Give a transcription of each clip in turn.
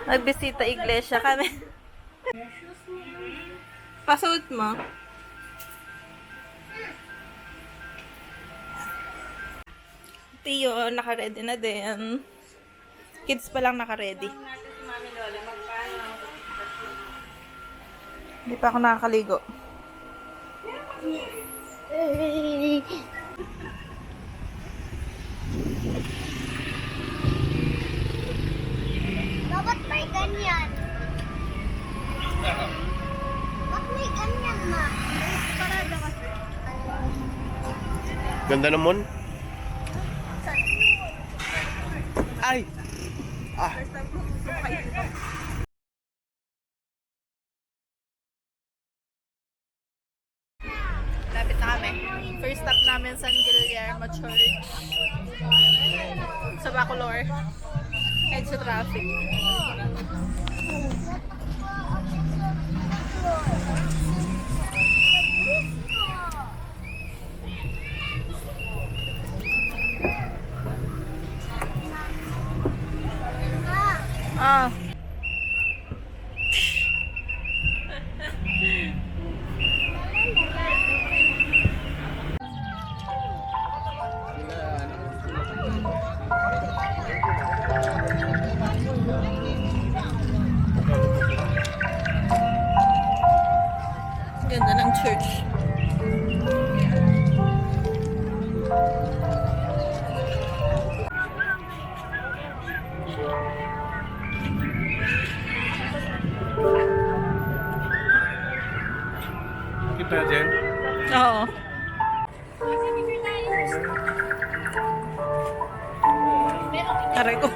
Nagbisita iglesia kami. Pasuot mo. Tiyo, naka-ready na din. Kids pa lang naka-ready. Hindi pa ako nakakaligo. Dapat may ganyan. Ba't may ganyan, ma? Parada kasi. Ganda naman. Ay! Ah! Lapit na kami. First stop namin San Guillermo Church. Sa Bacolor. Head sa traffic. Ah. Ganda ng church. Kita dyan. Oo. Aray ko.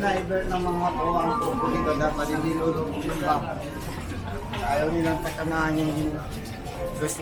Driver ng mga kawang po dito dapat hindi lulubog ng baka. Ayaw nilang takanahan yung gusto.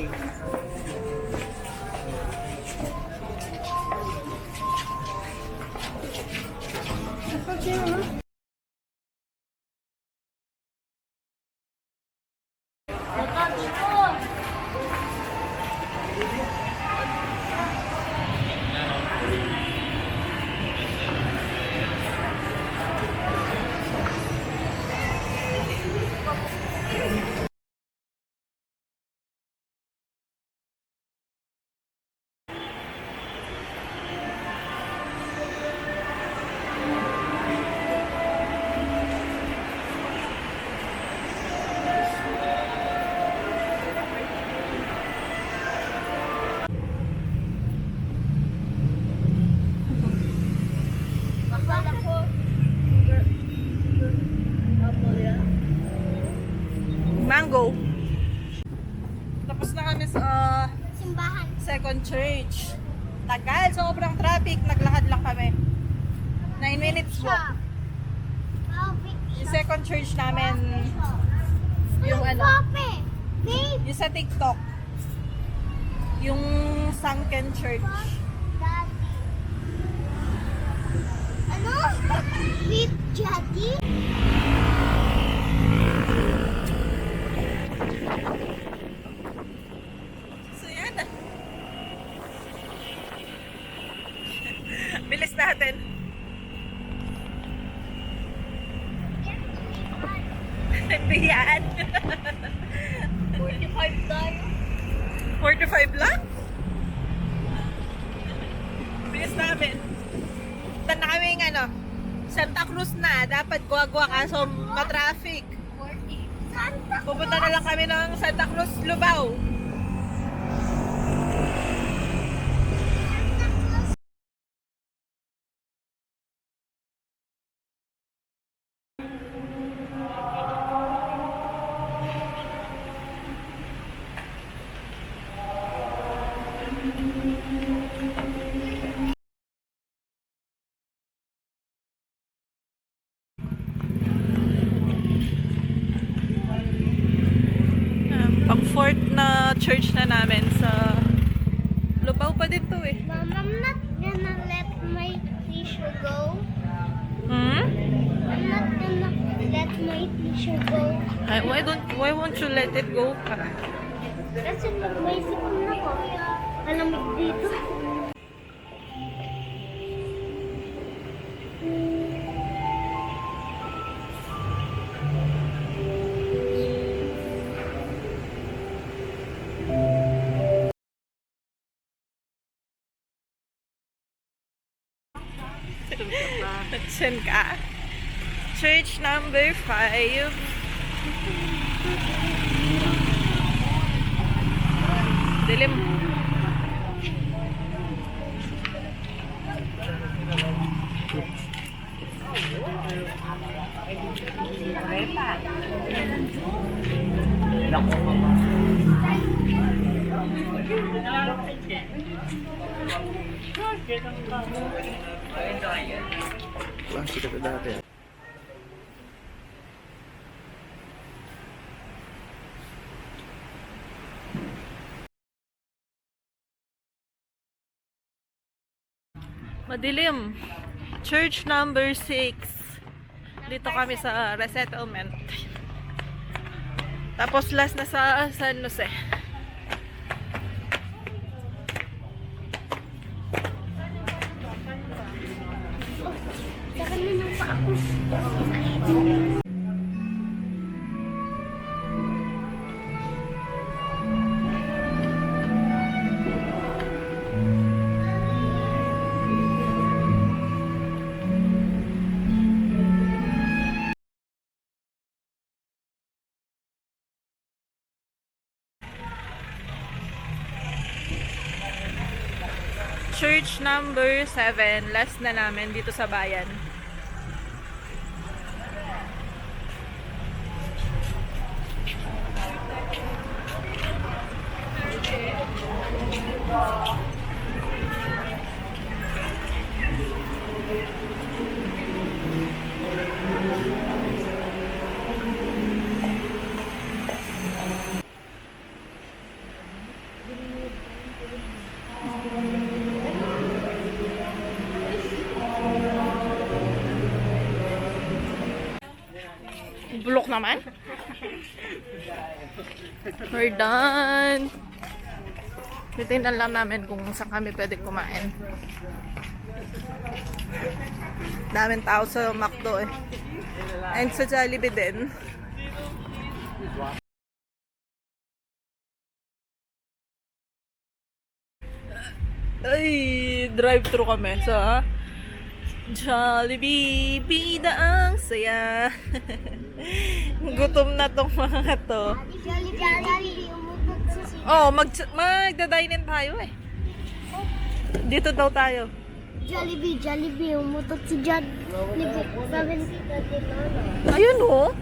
Mango. Tapos na kami sa Simbahan. second church. Tagal, sobrang traffic. Naglakad lang kami. 9 minutes walk. Yung second church namin, yung ano, Pape! Babe! yung sa TikTok. Yung sunken church. Daddy. Ano? With Daddy? So yan. Bilis natin. Biyan. 45 tayo. 45 lang? Bilis namin. Punta na kami ng ano, Santa Cruz na. Dapat guwa-guwa kaso matraffic. 40. Santa Pupunta na lang kami ng Santa Cruz, Lubao. fourth na church na namin sa Lubao pa din to eh. Mom, I'm not gonna let my tissue go. Hmm? I'm not gonna let my tissue go. Why won't you let it go? Kasi may sipon na ko. Malamig dito. Saan ka? Church number 5. Dilim. Wah, sikat na dati. Madilim. Church number 6. Dito kami sa resettlement. Tapos last na sa San Jose. Sa kanina pa ako. Church number 7. Last na namin dito sa bayan. Bulok naman. We're done. Titignan lang namin kung saan kami pwede kumain. Daming tao sa McDo eh. And sa Jollibee din. Ay, drive-thru kami sa Jollibee. Bida ang saya. Gutom na tong mga to. Jollibee, umutot sa sila. Oh, magda-dine-in tayo eh. Dito daw tayo. Jollibee, umutot si Jollibee. Sabi ni Tita Dinona. Ayun oh.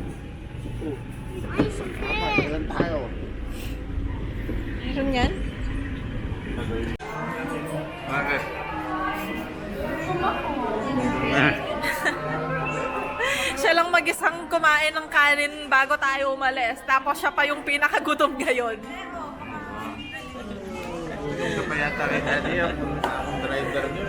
Ay, sakit. Ilan tayo? Ayun yan. Bakit? Siya lang mag-isang kumain ng kanin bago tayo umalis. Tapos siya pa yung pinakagutom ngayon. Ito pa yata kay Daddy ang driver niyo.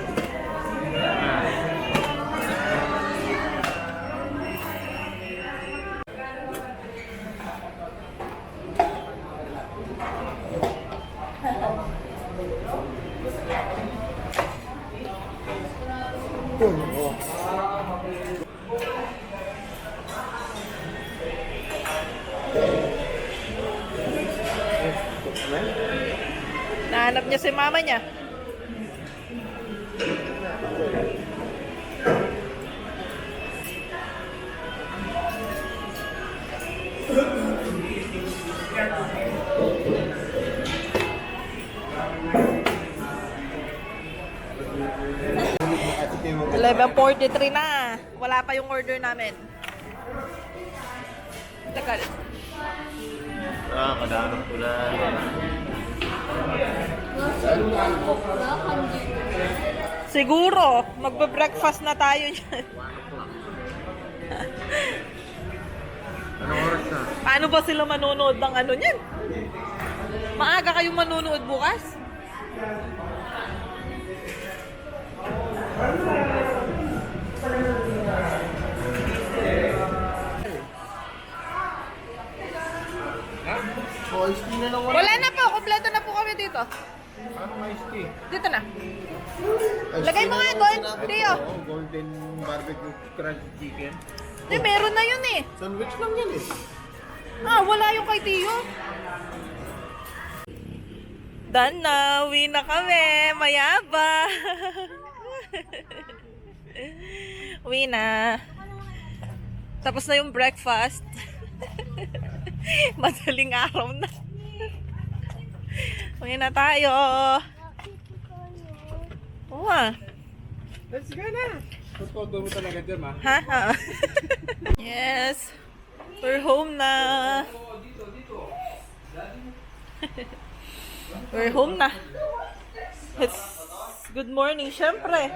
Nahanap niya si mama niya. At ito yung 11:43 na. Wala pa yung order namin. Tagal. Kadaanong pula. Siguro, magbe-breakfast na tayo niyan. Anong oras na? Paano ba sila manonood ng ano niyan? Maaga kayong manunood bukas? Oh, ice tea na lang Wala na po, kompleto na po kami dito. Anong ice tea? Dito na. Lagay mo nga doon, Tio. Oh, golden barbecue crunch chicken. Meron na yun eh. Sandwich lang yan eh. Wala yung kay Tio. Done na, uwi na kami. Mayaba. Uwi na. Tapos na yung breakfast. Madaling araw na. Uwi na tayo. Oo ah. Let's go na. Tututo mo talaga dyan, ma. Ha? Yes. We're home na. We're home na. It's good morning, syempre.